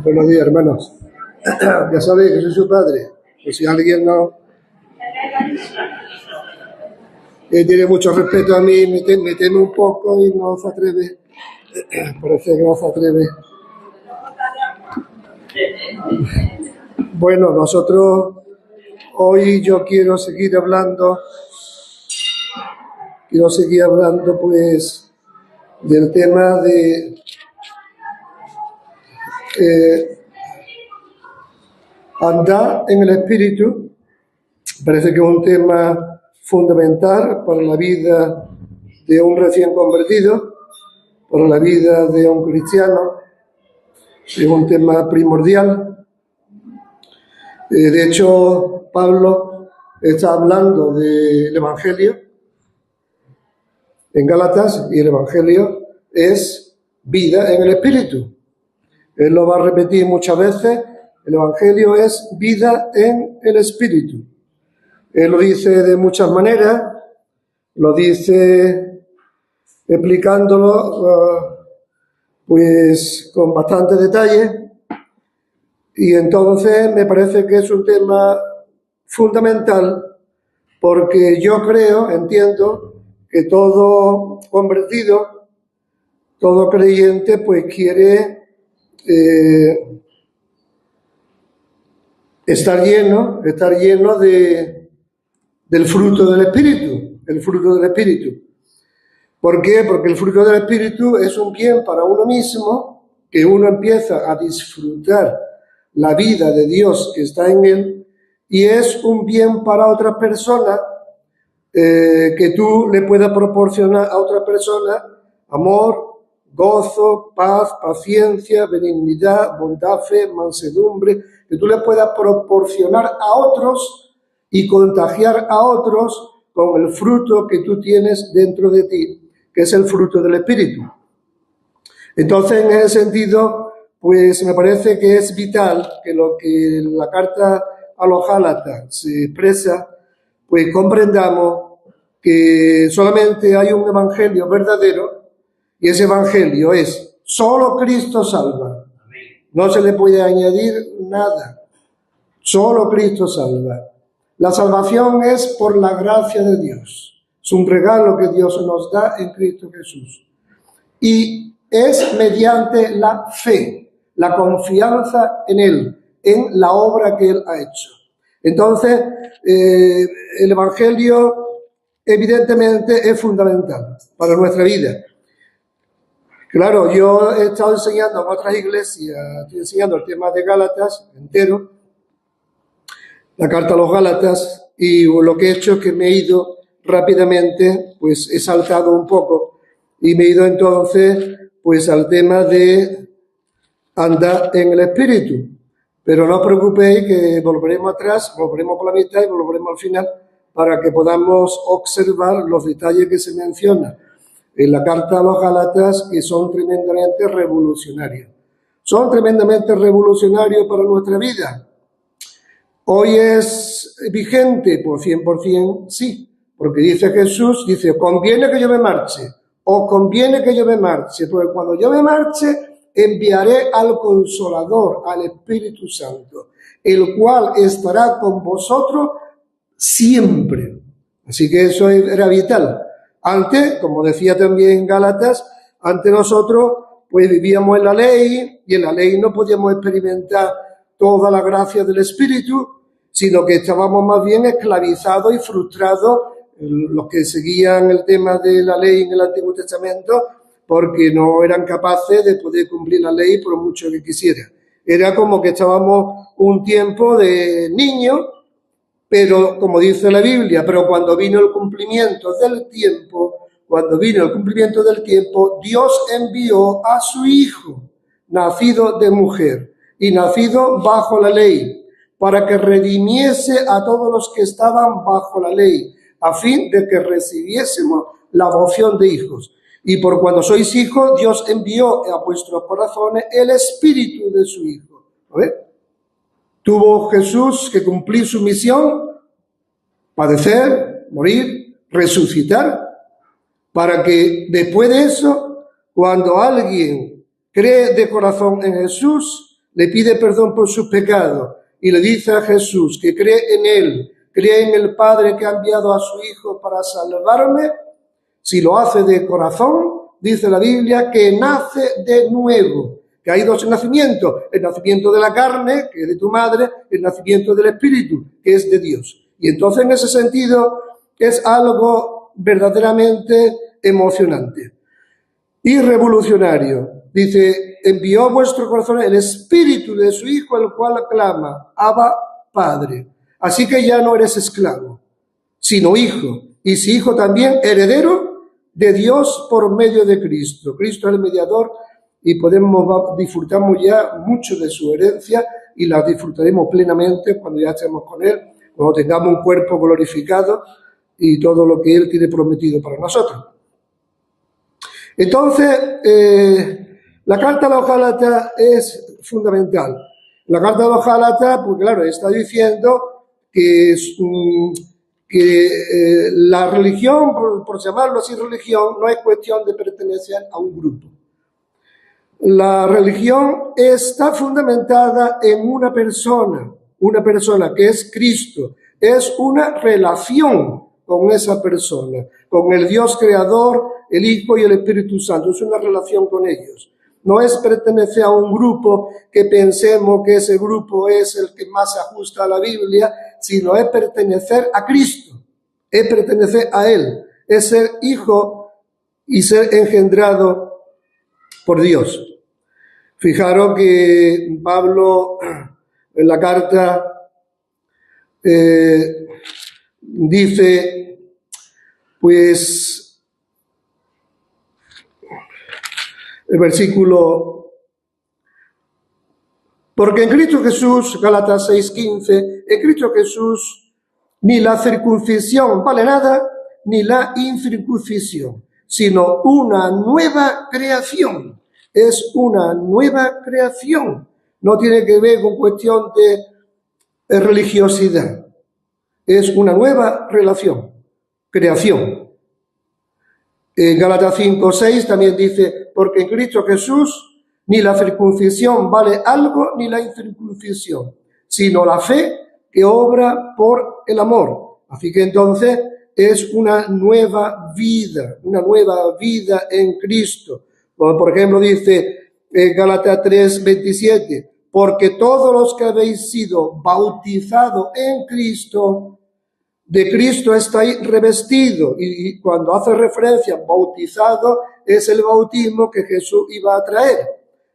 Buenos días, hermanos. Ya sabéis que soy su padre. Pues si alguien no tiene mucho respeto a mí, me teme un poco y no se atreve. Parece que no se atreve. Bueno, nosotros hoy yo quiero seguir hablando pues del tema de andar en el Espíritu. Parece que es un tema fundamental para la vida de un recién convertido, para la vida de un cristiano. Es un tema primordial. De hecho, Pablo está hablando del Evangelio en Gálatas, y el Evangelio es vida en el Espíritu. Él lo va a repetir muchas veces. El Evangelio es vida en el Espíritu. Él lo dice de muchas maneras, lo dice explicándolo pues con bastante detalle, y entonces me parece que es un tema fundamental, porque yo entiendo que todo convertido, todo creyente, pues quiere estar lleno del fruto del Espíritu, el fruto del Espíritu. ¿Por qué? Porque el fruto del Espíritu es un bien para uno mismo, que uno empieza a disfrutar la vida de Dios que está en él, y es un bien para otra persona, que tú le puedas proporcionar a otra persona amor, gozo, paz, paciencia, benignidad, bondad, fe, mansedumbre, que tú le puedas proporcionar a otros y contagiar a otros con el fruto que tú tienes dentro de ti, que es el fruto del Espíritu. Entonces, en ese sentido, pues me parece que es vital que lo que la carta a los Gálatas se expresa, pues comprendamos que solamente hay un evangelio verdadero, y ese evangelio es: solo Cristo salva. No se le puede añadir nada. Solo Cristo salva. La salvación es por la gracia de Dios. Es un regalo que Dios nos da en Cristo Jesús. Y es mediante la fe, la confianza en Él, en la obra que Él ha hecho. Entonces, el Evangelio evidentemente es fundamental para nuestra vida. Claro, yo he estado enseñando en otras iglesias, estoy enseñando el tema de Gálatas entero, la carta a los Gálatas, y lo que he hecho es que me he ido rápidamente, pues he saltado un poco, y me he ido entonces pues al tema de andar en el Espíritu. Pero no os preocupéis, que volveremos atrás, volveremos por la mitad y volveremos al final, para que podamos observar los detalles que se mencionan en la carta a los Gálatas, que son tremendamente revolucionarios. Son tremendamente revolucionarios para nuestra vida. ¿Hoy es vigente? Pues 100% sí, porque dice Jesús, dice: conviene que yo me marche, o conviene que yo me marche, porque cuando yo me marche enviaré al Consolador, al Espíritu Santo, el cual estará con vosotros siempre. Así que eso era vital. Antes, como decía también Gálatas, antes nosotros pues vivíamos en la ley, y en la ley no podíamos experimentar toda la gracia del Espíritu, sino que estábamos más bien esclavizados y frustrados, los que seguían el tema de la ley en el Antiguo Testamento, porque no eran capaces de poder cumplir la ley por mucho que quisieran. Era como que estábamos un tiempo de niños, pero como dice la Biblia, pero cuando vino el cumplimiento del tiempo, Dios envió a su Hijo, nacido de mujer y nacido bajo la ley, para que redimiese a todos los que estaban bajo la ley, a fin de que recibiésemos la adopción de hijos. Y por cuando sois hijos, Dios envió a vuestros corazones el Espíritu de su Hijo. ¿Ves? Tuvo Jesús que cumplir su misión, padecer, morir, resucitar, para que después de eso, cuando alguien cree de corazón en Jesús, le pide perdón por sus pecados y le dice a Jesús que cree en Él, cree en el Padre que ha enviado a su Hijo para salvarme, si lo hace de corazón, dice la Biblia que nace de nuevo, que hay dos nacimientos, el nacimiento de la carne, que es de tu madre, el nacimiento del Espíritu, que es de Dios. Y entonces en ese sentido es algo verdaderamente emocionante y revolucionario. Dice, envió a vuestro corazón el Espíritu de su Hijo, el cual clama, Abba, Padre. Así que ya no eres esclavo, sino hijo. Y si hijo también, heredero de Dios por medio de Cristo. Cristo es el mediador y disfrutamos ya mucho de su herencia y la disfrutaremos plenamente cuando ya estemos con Él, cuando tengamos un cuerpo glorificado y todo lo que Él tiene prometido para nosotros. Entonces, la carta a los Gálatas es fundamental. La carta a los Gálatas, pues claro, está diciendo que la religión, por llamarlo así religión, no es cuestión de pertenecer a un grupo. La religión está fundamentada en una persona que es Cristo, es una relación con esa persona, con el Dios creador, el Hijo y el Espíritu Santo, es una relación con ellos. No es pertenecer a un grupo que pensemos que ese grupo es el que más se ajusta a la Biblia, sino es pertenecer a Cristo, es pertenecer a Él, es ser hijo y ser engendrado por Dios. Fijaros que Pablo en la carta dice, pues, el versículo, porque en Cristo Jesús, Gálatas 6:15, en Cristo Jesús ni la circuncisión vale nada, ni la incircuncisión, sino una nueva creación. Es una nueva creación. No tiene que ver con cuestión de religiosidad. Es una nueva creación. En Gálatas 5:6 también dice, porque en Cristo Jesús ni la circuncisión vale algo, ni la incircuncisión, sino la fe que obra por el amor. Así que entonces es una nueva vida en Cristo. Como por ejemplo dice en Gálatas 3:27, porque todos los que habéis sido bautizados en Cristo, de Cristo estáis revestidos. Y cuando hace referencia bautizado, es el bautismo que Jesús iba a traer.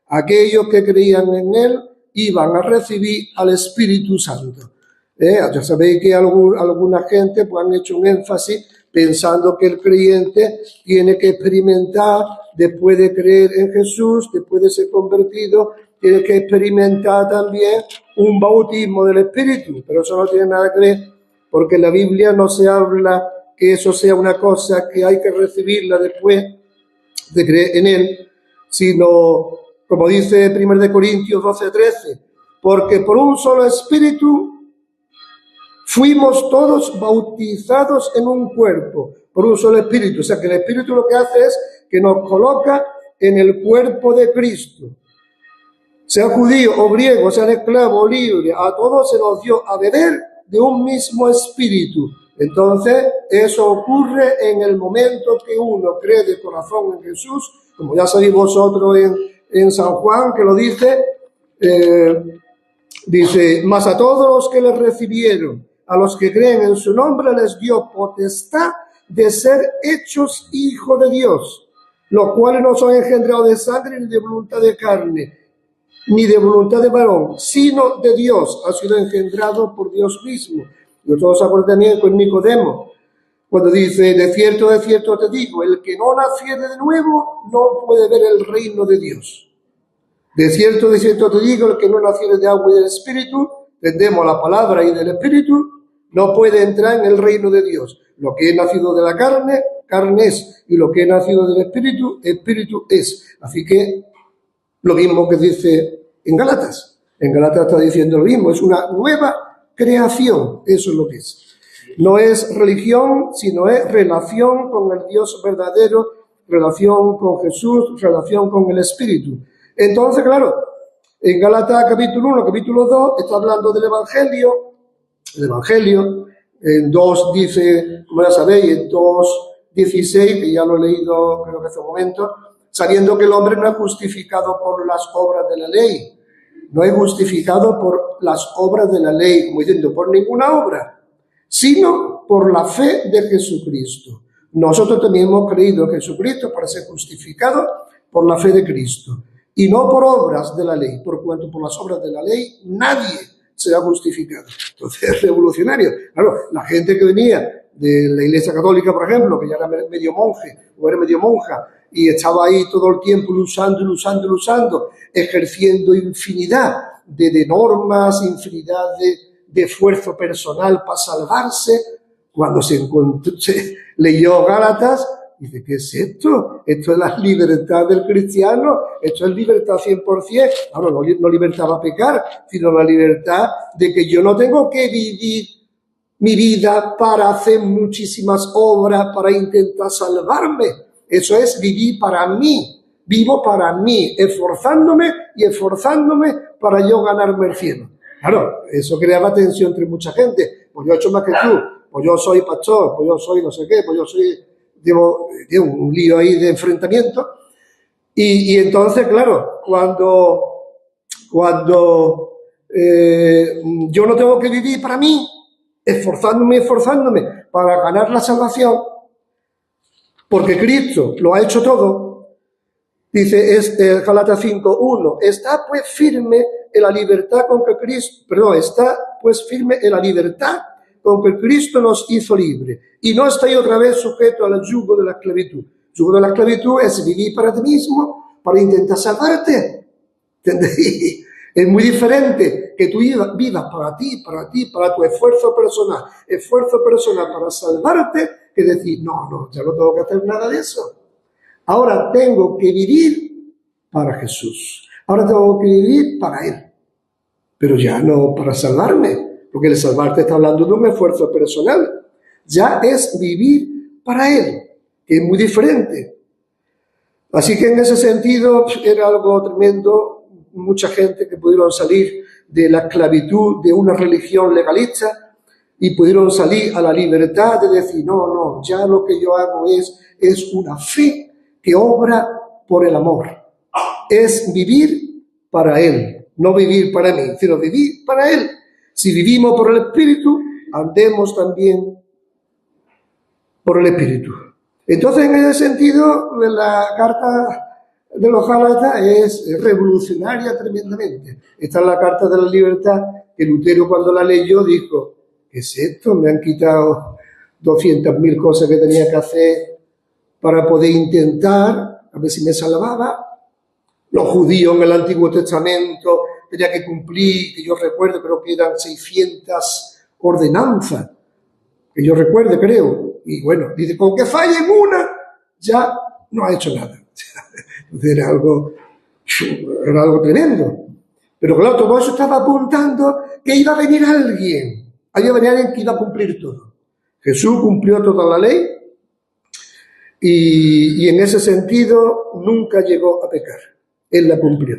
Aquellos que creían en Él iban a recibir al Espíritu Santo. Ya sabéis que alguna gente pues, han hecho un énfasis pensando que el creyente tiene que experimentar, después de creer en Jesús, después de ser convertido, tiene que experimentar también un bautismo del Espíritu. Pero eso no tiene nada que ver, porque en la Biblia no se habla que eso sea una cosa que hay que recibirla después de creer en Él, sino, como dice 1 Corintios 12:13, porque por un solo Espíritu fuimos todos bautizados en un cuerpo, por un solo Espíritu. O sea, que el Espíritu lo que hace es que nos coloca en el cuerpo de Cristo. Sea judío o griego, sea esclavo o libre, a todos se nos dio a beber de un mismo Espíritu. Entonces, eso ocurre en el momento que uno cree de corazón en Jesús, como ya sabéis vosotros en San Juan, que lo dice, mas a todos los que le recibieron, a los que creen en su nombre, les dio potestad de ser hechos hijos de Dios, los cuales no son engendrados de sangre ni de voluntad de carne, ni de voluntad de varón, sino de Dios. Ha sido engendrado por Dios mismo. Y todos acuerdan también con Nicodemo, cuando dice, de cierto te digo, el que no naciere de nuevo no puede ver el reino de Dios. De cierto te digo, el que no naciere de agua y del Espíritu, entendemos la palabra y del Espíritu, no puede entrar en el reino de Dios. Lo que es nacido de la carne, carne es, y lo que es nacido del Espíritu, Espíritu es. Así que lo mismo que dice en Gálatas. En Gálatas está diciendo lo mismo, es una nueva creación, eso es lo que es. No es religión, sino es relación con el Dios verdadero, relación con Jesús, relación con el Espíritu. Entonces, claro, En Gálatas capítulo 1, capítulo 2, está hablando del Evangelio. El Evangelio, en 2 dice, como ya sabéis, en 2:16, que ya lo he leído creo que hace un momento, sabiendo que el hombre no es justificado por las obras de la ley, no es justificado por las obras de la ley, como diciendo, por ninguna obra, sino por la fe de Jesucristo. Nosotros también hemos creído en Jesucristo para ser justificados por la fe de Cristo, y no por obras de la ley, por cuanto por las obras de la ley nadie será justificado. Entonces es revolucionario. Claro, la gente que venía de la Iglesia Católica, por ejemplo, que ya era medio monje o era medio monja, y estaba ahí todo el tiempo luchando, ejerciendo infinidad de normas, infinidad de esfuerzo personal para salvarse, cuando se leyó Gálatas, dice, ¿qué es esto? Esto es la libertad del cristiano, esto es libertad 100%. Ahora, no libertad para pecar, sino la libertad de que yo no tengo que vivir mi vida para hacer muchísimas obras, para intentar salvarme. Eso es vivir para mí, vivo para mí, esforzándome para yo ganarme el cielo. Claro, eso creaba tensión entre mucha gente. Pues yo he hecho más que tú, pues yo soy pastor, pues yo soy no sé qué, pues yo soy... Llevo un lío ahí de enfrentamiento. Y entonces, claro, cuando yo no tengo que vivir para mí, esforzándome para ganar la salvación, porque Cristo lo ha hecho todo, dice Gálatas 5:1, está pues firme en la libertad con que Cristo nos hizo libre, y no estáis otra vez sujeto al yugo de la esclavitud. El yugo de la esclavitud es vivir para ti mismo, para intentar salvarte. ¿Entendéis? Es muy diferente que tú vivas para ti, para tu esfuerzo personal para salvarte, que decir, no, ya no tengo que hacer nada de eso. Ahora tengo que vivir para Jesús. Ahora tengo que vivir para Él. Pero ya no para salvarme, porque el salvarte está hablando de un esfuerzo personal. Ya es vivir para Él, que es muy diferente. Así que en ese sentido era algo tremendo. Mucha gente que pudieron salir de la esclavitud de una religión legalista y pudieron salir a la libertad de decir, no, ya lo que yo hago es una fe que obra por el amor. Es vivir para Él, no vivir para mí, sino vivir para Él. Si vivimos por el Espíritu, andemos también por el Espíritu. Entonces, en ese sentido, la carta de los Gálatas es revolucionaria tremendamente. Esta es la carta de la libertad que Lutero, cuando la leyó, dijo, ¿qué es esto? Me han quitado 200.000 cosas que tenía que hacer para poder intentar, a ver si me salvaba. Los judíos en el Antiguo Testamento tenían que cumplir, que yo recuerdo, creo que eran 600 ordenanzas, que yo recuerdo, creo. Y bueno, dice, con que falle en una, ya no ha hecho nada. Entonces era algo tremendo. Pero claro, todo eso estaba apuntando que iba a venir alguien. Iba a venir alguien que iba a cumplir todo. Jesús cumplió toda la ley y en ese sentido nunca llegó a pecar. Él la cumplió.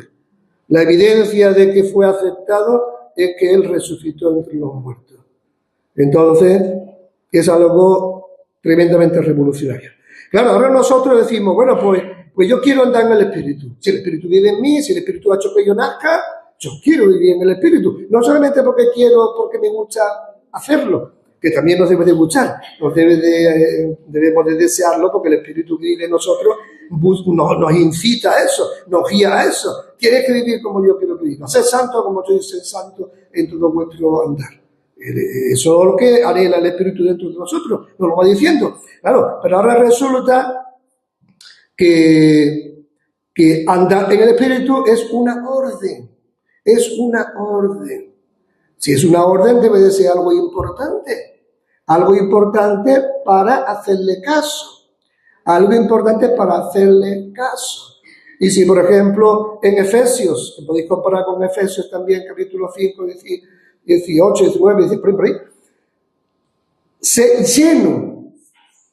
La evidencia de que fue aceptado es que Él resucitó entre los muertos. Entonces, es algo tremendamente revolucionario. Claro, ahora nosotros decimos, bueno, pues yo quiero andar en el Espíritu. Si el Espíritu vive en mí, si el Espíritu ha hecho que yo nazca, yo quiero vivir en el Espíritu. No solamente porque me gusta hacerlo, que también nos debe de gustar, debemos de desearlo, porque el Espíritu que vive en nosotros nos incita a eso, nos guía a eso. Tienes que vivir como yo quiero vivir. Ser santo como yo soy santo en todo vuestro andar. Eso es lo que anhela el Espíritu dentro de nosotros, nos lo va diciendo. Claro, pero ahora resulta que andar en el Espíritu es una orden. Es una orden. Si es una orden, debe de ser algo importante. Algo importante para hacerle caso. Algo importante para hacerle caso. Y si, por ejemplo, en Efesios, que podéis comparar con Efesios también, capítulo 5, 18, 19, por ahí, lleno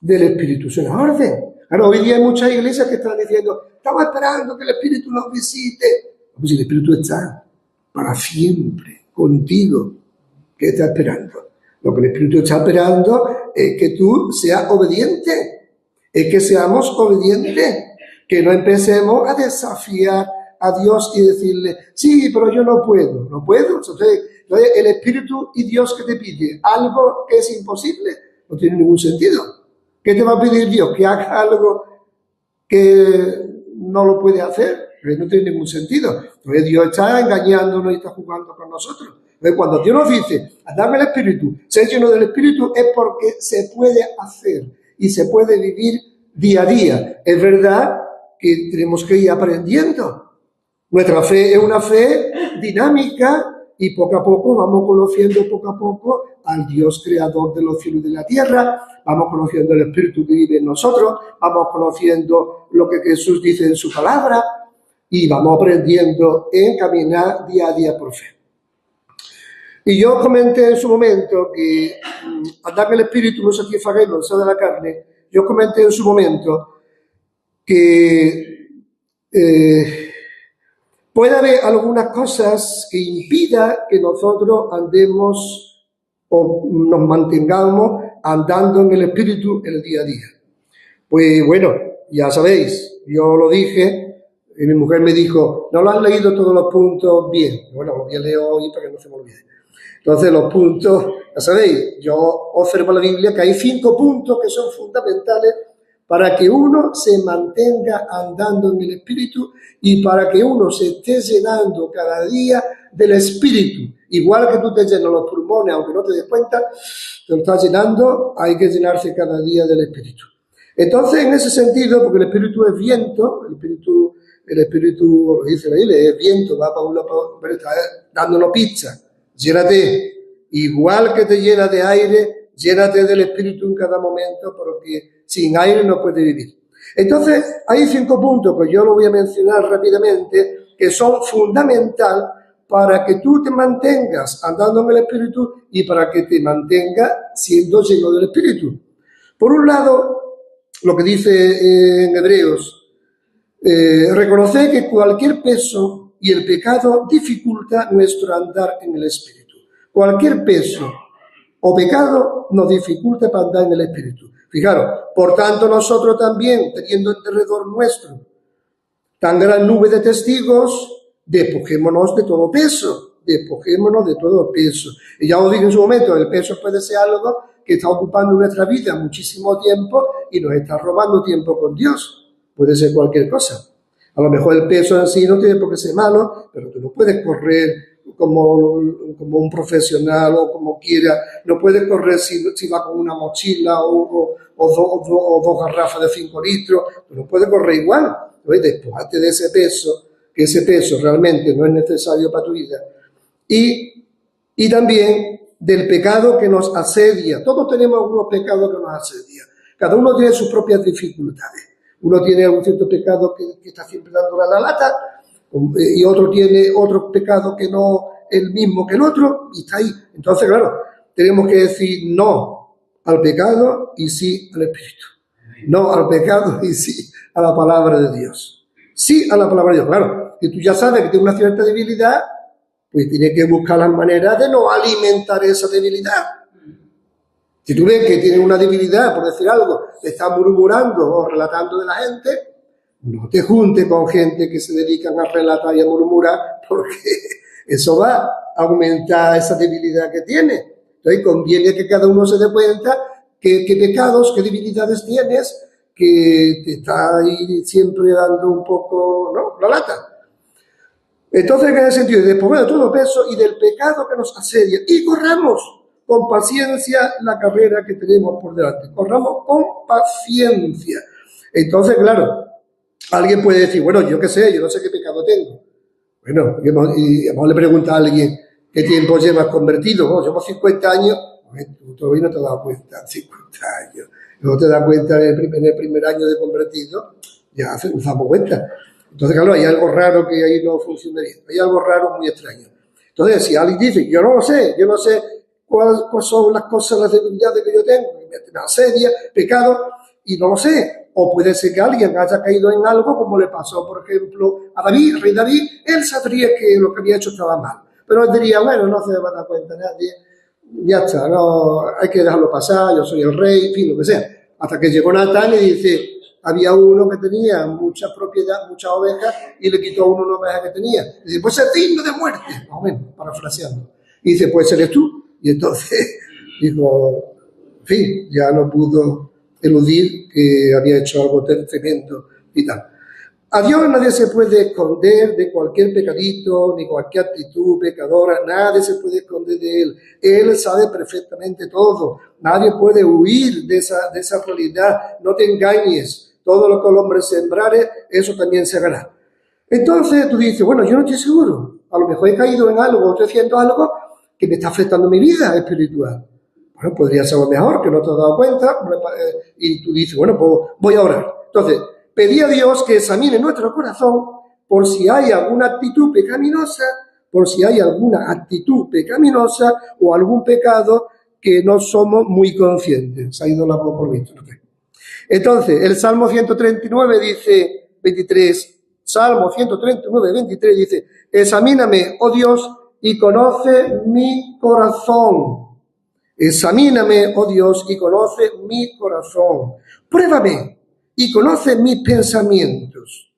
del Espíritu. Es una orden. Claro, hoy día hay muchas iglesias que están diciendo, estamos esperando que el Espíritu nos visite. Pues el Espíritu está para siempre, contigo. ¿Qué está esperando? Lo que el Espíritu está esperando es que tú seas obediente, es que seamos obedientes, que no empecemos a desafiar a Dios y decirle, sí, pero yo no puedo. Entonces el Espíritu y Dios que te pide algo que es imposible, no tiene ningún sentido. ¿Qué te va a pedir Dios? Que hagas algo que no lo puede hacer, pero no tiene ningún sentido. Entonces Dios está engañándonos y está jugando con nosotros. Entonces cuando Dios nos dice, dame el Espíritu, ser lleno del Espíritu, es porque se puede hacer y se puede vivir día a día. Es verdad que tenemos que ir aprendiendo. Nuestra fe es una fe dinámica y poco a poco vamos conociendo poco a poco al Dios creador de los cielos y de la tierra, vamos conociendo el Espíritu que vive en nosotros, vamos conociendo lo que Jesús dice en su palabra y vamos aprendiendo en caminar día a día por fe. Y yo comenté en su momento que andar en el Espíritu no satisfaga el deseo de la carne. Yo comenté en su momento que puede haber algunas cosas que impidan que nosotros andemos o nos mantengamos andando en el Espíritu en el día a día. Pues bueno, ya sabéis, yo lo dije y mi mujer me dijo, no lo has leído todos los puntos bien. Bueno, lo voy a leer hoy para que no se me olvide. Entonces los puntos, ya sabéis, yo observo en la Biblia que hay 5 puntos que son fundamentales para que uno se mantenga andando en el Espíritu y para que uno se esté llenando cada día del Espíritu. Igual que tú te llenas los pulmones, aunque no te des cuenta, te lo estás llenando, hay que llenarse cada día del Espíritu. Entonces, en ese sentido, porque el Espíritu es viento, el Espíritu, lo dice la Biblia, es viento, va para uno, pero está dándonos pizza. Llénate, igual que te llena de aire, llénate del Espíritu en cada momento, porque sin aire no puedes vivir. Entonces, hay 5 puntos que yo lo voy a mencionar rápidamente, que son fundamentales para que tú te mantengas andando en el Espíritu y para que te mantengas siendo lleno del Espíritu. Por un lado, lo que dice en Hebreos, reconocer que cualquier peso y el pecado dificulta nuestro andar en el Espíritu. Cualquier peso o pecado nos dificulta para andar en el Espíritu. Fijaros, por tanto nosotros también, teniendo alrededor nuestro tan gran nube de testigos, despojémonos de todo peso, Y ya os dije en su momento, el peso puede ser algo que está ocupando nuestra vida muchísimo tiempo y nos está robando tiempo con Dios. Puede ser cualquier cosa. A lo mejor el peso en sí no tiene por qué ser malo, pero tú no puedes correr como un profesional o como quiera. No puedes correr si va con una mochila o 2 garrafas de 5 litros. Tú no puedes correr igual. Entonces, despojate de ese peso, que ese peso realmente no es necesario para tu vida. Y también del pecado que nos asedia. Todos tenemos algunos pecados que nos asedian. Cada uno tiene sus propias dificultades. Uno tiene algún cierto pecado que está siempre dándole a la lata, y otro tiene otro pecado que no es el mismo que el otro, y está ahí. Entonces, claro, tenemos que decir no al pecado y sí al Espíritu. No al pecado y sí a la palabra de Dios. Sí a la palabra de Dios. Claro, que tú ya sabes que tienes una cierta debilidad, pues tienes que buscar las maneras de no alimentar esa debilidad. Si tú ves que tienes una debilidad, por decir algo, te estás murmurando o relatando de la gente, no te juntes con gente que se dedican a relatar y a murmurar, porque eso va a aumentar esa debilidad que tienes. Entonces conviene que cada uno se dé cuenta qué pecados, qué debilidades tienes, que te está ahí siempre dando un poco, ¿no?, la lata. Entonces, en ese sentido, despojar de todo peso y del pecado que nos asedia, y corramos con paciencia la carrera que tenemos por delante. Corramos con paciencia. Entonces, claro, alguien puede decir, bueno, yo qué sé, yo no sé qué pecado tengo. Bueno, y a lo mejor le pregunta a alguien, ¿qué tiempo llevas convertido? Oh, llevo 50 años. Tú todavía no te has dado cuenta, 50 años. No te das cuenta en el primer año de convertido, ya nos damos cuenta. Entonces, claro, hay algo raro que ahí no funciona bien. Hay algo raro muy extraño. Entonces, si alguien dice, yo no sé cuáles son las cosas, las debilidades que yo tengo, me asedia, pecado, y no lo sé. O puede ser que alguien haya caído en algo, como le pasó, por ejemplo, a David, el rey David. Él sabría que lo que había hecho estaba mal, pero él diría, bueno, no se va a dar cuenta nadie, ya está, no, hay que dejarlo pasar, yo soy el rey, en fin, lo que sea. Hasta que llegó Natán y dice, había uno que tenía mucha propiedad, muchas ovejas, y le quitó a uno una oveja que tenía. Dice, pues es digno de muerte, más o menos, parafraseando. Y dice, pues eres tú. Y entonces dijo, en fin, ya no pudo eludir que había hecho algo tremendo y tal. A Dios nadie se puede esconder de cualquier pecadito, ni cualquier actitud pecadora, nadie se puede esconder de Él. Él sabe perfectamente todo, nadie puede huir de esa realidad. No te engañes, todo lo que el hombre sembrare, eso también segará. Entonces tú dices, bueno, yo no estoy seguro, a lo mejor he caído en algo, estoy haciendo algo que me está afectando mi vida espiritual. Bueno, podría ser lo mejor, que no te has dado cuenta, y tú dices, bueno, pues voy a orar. Entonces, pedí a Dios que examine nuestro corazón por si hay alguna actitud pecaminosa, o algún pecado que no somos muy conscientes. Se ha ido la voz por mí. Entonces, el Salmo 139 dice, 23, Salmo 139, 23 dice, examíname, oh Dios, y conoce mi corazón. Examíname, oh Dios, y conoce mi corazón. Pruébame y conoce mis pensamientos.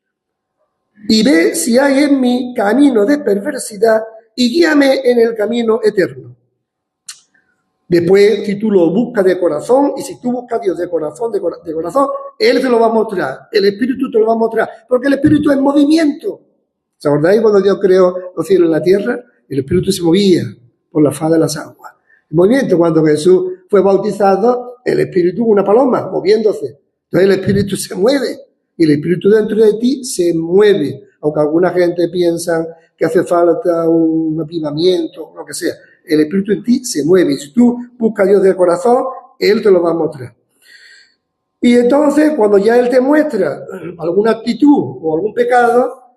Y ve si hay en mí camino de perversidad y guíame en el camino eterno. Después, si tú lo buscas de corazón, y si tú buscas a Dios de corazón, Él te lo va a mostrar, el Espíritu te lo va a mostrar, porque el Espíritu es movimiento. ¿Se acordáis cuando Dios creó los cielos y la tierra? El Espíritu se movía por la faz de las aguas. El movimiento, cuando Jesús fue bautizado, el Espíritu, una paloma, moviéndose. Entonces el Espíritu se mueve, y el Espíritu dentro de ti se mueve, aunque alguna gente piensa que hace falta un avivamiento, lo que sea. El Espíritu en ti se mueve, y si tú buscas a Dios de corazón, Él te lo va a mostrar. Y entonces, cuando ya Él te muestra alguna actitud o algún pecado,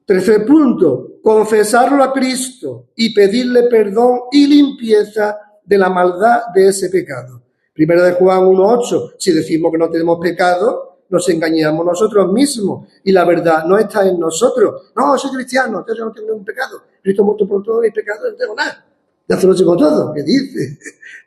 tercer punto, confesarlo a Cristo y pedirle perdón y limpieza de la maldad de ese pecado. Primera de Juan 1:8, si decimos que no tenemos pecado, nos engañamos nosotros mismos y la verdad no está en nosotros. No, soy cristiano, entonces yo no tengo ningún pecado. Cristo muerto por todos mis pecados, no tengo nada. Ya se lo tengo todo. ¿Qué dices?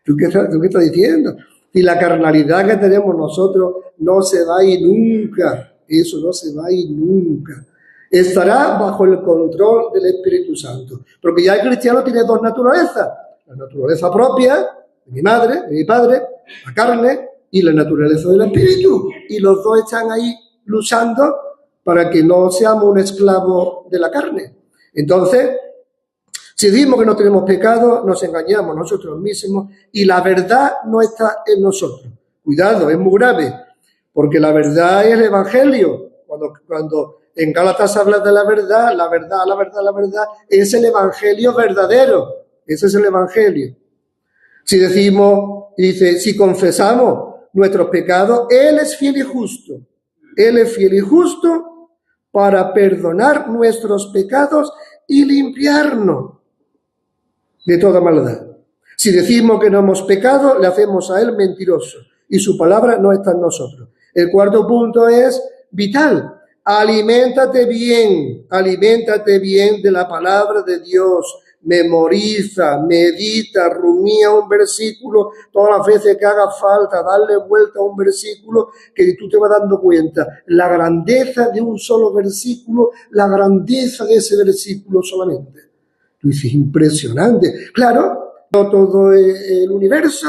¿Tú qué estás diciendo? Y la carnalidad que tenemos nosotros no se va a ir nunca. Eso no se va a ir nunca. Estará bajo el control del Espíritu Santo. Porque ya el cristiano tiene dos naturalezas. La naturaleza propia de mi madre, de mi padre, la carne, y la naturaleza del Espíritu. Y los dos están ahí luchando para que no seamos un esclavo de la carne. Entonces, si decimos que no tenemos pecado, nos engañamos nosotros mismos y la verdad no está en nosotros. Cuidado, es muy grave, porque la verdad es el Evangelio. Cuando en Gálatas habla de la verdad es el Evangelio verdadero. Ese es el Evangelio. Si decimos, dice, si confesamos nuestros pecados, Él es fiel y justo. Él es fiel y justo para perdonar nuestros pecados y limpiarnos de toda maldad. Si decimos que no hemos pecado, le hacemos a Él mentiroso y su palabra no está en nosotros. El cuarto punto es vital. Aliméntate bien de la palabra de Dios. Memoriza, medita, rumía un versículo todas las veces que haga falta, darle vuelta a un versículo que tú te vas dando cuenta. La grandeza de un solo versículo, la grandeza de ese versículo solamente. Tú dices, impresionante. Claro, todo el universo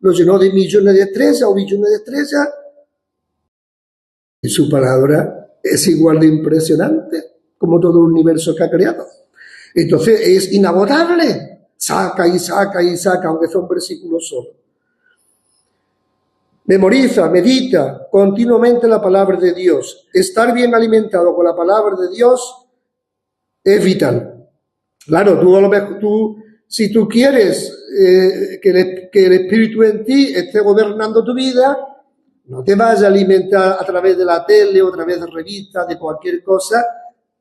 lo llenó de millones de estrellas o billones de estrellas. Y su palabra es igual de impresionante como todo el universo que ha creado. Entonces es inagotable. Saca y saca y saca, aunque sea un versículo solo. Memoriza, medita continuamente la palabra de Dios. Estar bien alimentado con la palabra de Dios es vital. Claro, si tú quieres que el Espíritu en ti esté gobernando tu vida, no te vayas a alimentar a través de la tele o a través de revistas, de cualquier cosa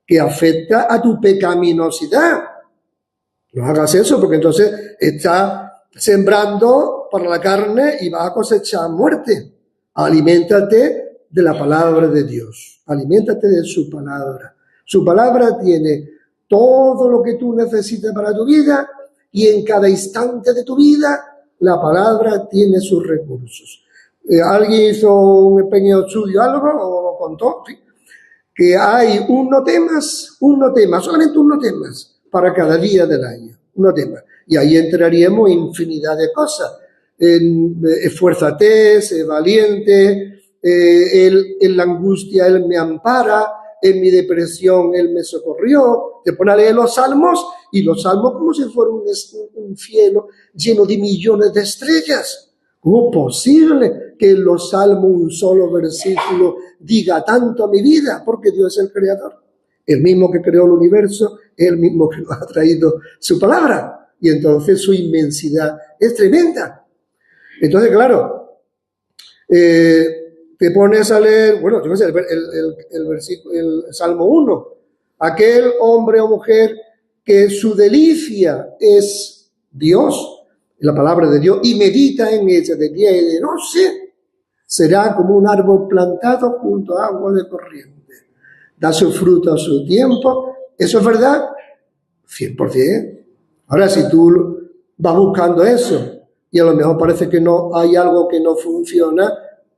que afecta a tu pecaminosidad. No hagas eso, porque entonces estás sembrando para la carne y vas a cosechar muerte. Aliméntate de la palabra de Dios, aliméntate de su palabra. Su palabra tiene todo lo que tú necesitas para tu vida y en cada instante de tu vida la palabra tiene sus recursos. Alguien hizo un pequeño estudio, algo, o lo contó, ¿sí? Que hay un no temas, solamente un no temas para cada día del año, un no temas. Y ahí entraríamos en infinidad de cosas. Esfuérzate, sé valiente, en la angustia Él me ampara, en mi depresión Él me socorrió. Te pone a leer los salmos, y los salmos como si fuera un cielo lleno de millones de estrellas. ¿Cómo es posible que en los salmos un solo versículo diga tanto a mi vida? Porque Dios es el creador. El mismo que creó el universo es el mismo que nos ha traído su palabra. Y entonces su inmensidad es tremenda. Entonces, claro, te pones a leer, bueno, yo qué sé, el Salmo 1. Aquel hombre o mujer que su delicia es Dios, la palabra de Dios, y medita en ella de día y de noche, será como un árbol plantado junto a agua de corriente. Da su fruto a su tiempo. ¿Eso es verdad? 100%. Ahora, si tú vas buscando eso y a lo mejor parece que no hay algo que no funciona,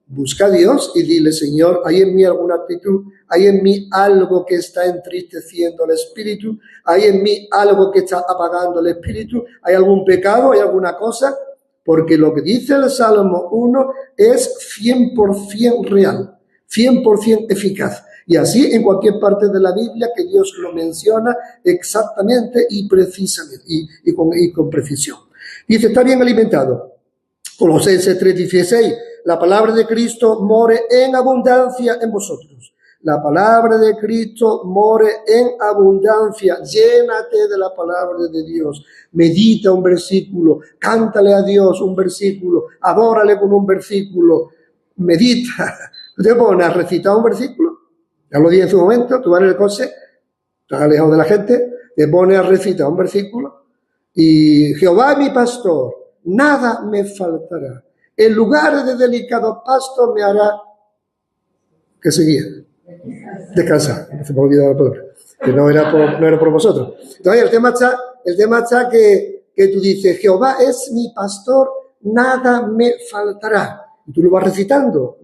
busca a Dios y dile: Señor, ¿hay en mí alguna actitud? ¿Hay en mí algo que está entristeciendo el espíritu? ¿Hay en mí algo que está apagando el espíritu? ¿Hay algún pecado? ¿Hay alguna cosa? Porque lo que dice el Salmo 1 es 100% real, 100% eficaz. Y así en cualquier parte de la Biblia que Dios lo menciona exactamente y precisamente y con precisión. Dice: está bien alimentado. Colosenses 3:16, la palabra de Cristo more en abundancia en vosotros. La palabra de Cristo more en abundancia. Llénate de la palabra de Dios. Medita un versículo, cántale a Dios un versículo, adórale con un versículo, medita. Te pones a recitar un versículo, ya lo dije en su momento, tú vas en el coche, estás alejado de la gente, te pones a recitar un versículo y Jehová es mi pastor, nada me faltará. En lugar de delicado pasto me hará, ¿qué seguía? Descansar. Se me ha olvidado la palabra, que no era por vosotros. Entonces el tema está que tú dices: Jehová es mi pastor, nada me faltará. Y tú lo vas recitando,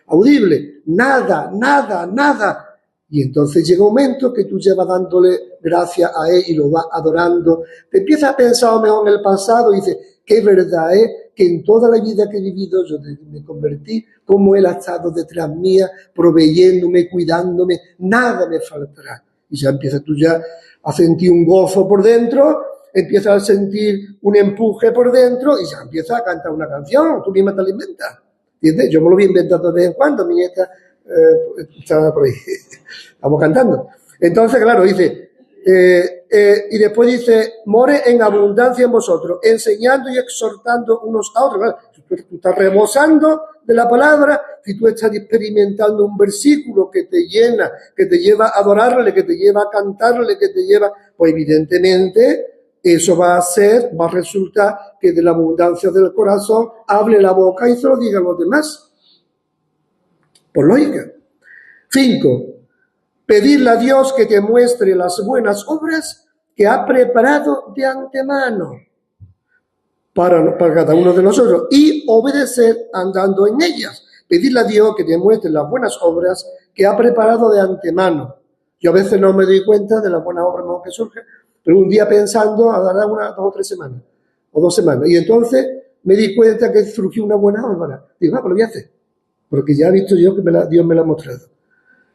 audible, nada, nada, nada. Y entonces llega un momento que tú llevas dándole gracias a Él y lo vas adorando. Te empiezas a pensar mejor en el pasado y dices: qué verdad es que en toda la vida que he vivido yo me convertí, como Él ha estado detrás mía, proveyéndome, cuidándome, nada me faltará. Y ya empiezas tú ya a sentir un gozo por dentro, empiezas a sentir un empuje por dentro y ya empiezas a cantar una canción, tú misma te la inventas. ¿Entiendes? Yo me lo voy inventando de vez en cuando, mi nieta está por ahí, estamos cantando. Entonces, claro, dice... y después dice: more en abundancia en vosotros, enseñando y exhortando unos a otros. Claro, si tú estás rebosando de la palabra, si tú estás experimentando un versículo que te llena, que te lleva a adorarle, que te lleva a cantarle, que te lleva, pues evidentemente eso va a resultar que de la abundancia del corazón hable la boca y se lo digan los demás. Por lógica. 5. Pedirle a Dios que te muestre las buenas obras que ha preparado de antemano para cada uno de nosotros y obedecer andando en ellas. Pedirle a Dios que te muestre las buenas obras que ha preparado de antemano. Yo a veces no me doy cuenta de las buenas obras que surgen, pero un día pensando, a dar 2 o 3 semanas, o 2 semanas, y entonces me di cuenta que surgió una buena obra. Digo: pues lo voy a hacer, porque ya he visto yo que Dios me la ha mostrado.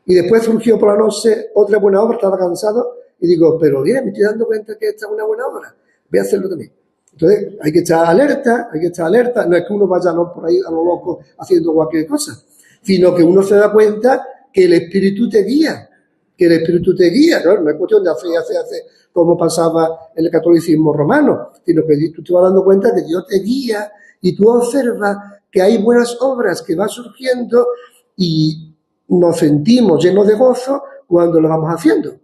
Y después surgió por la noche otra buena obra, estaba cansado, y digo: pero bien, me estoy dando cuenta que esta es una buena obra, voy a hacerlo también. Entonces hay que estar alerta, no es que uno vaya por ahí a lo loco haciendo cualquier cosa, sino que uno se da cuenta que el Espíritu te guía, claro, no es cuestión de hacer, como pasaba en el catolicismo romano, sino que tú te vas dando cuenta que Dios te guía y tú observas que hay buenas obras que van surgiendo y nos sentimos llenos de gozo cuando lo vamos haciendo.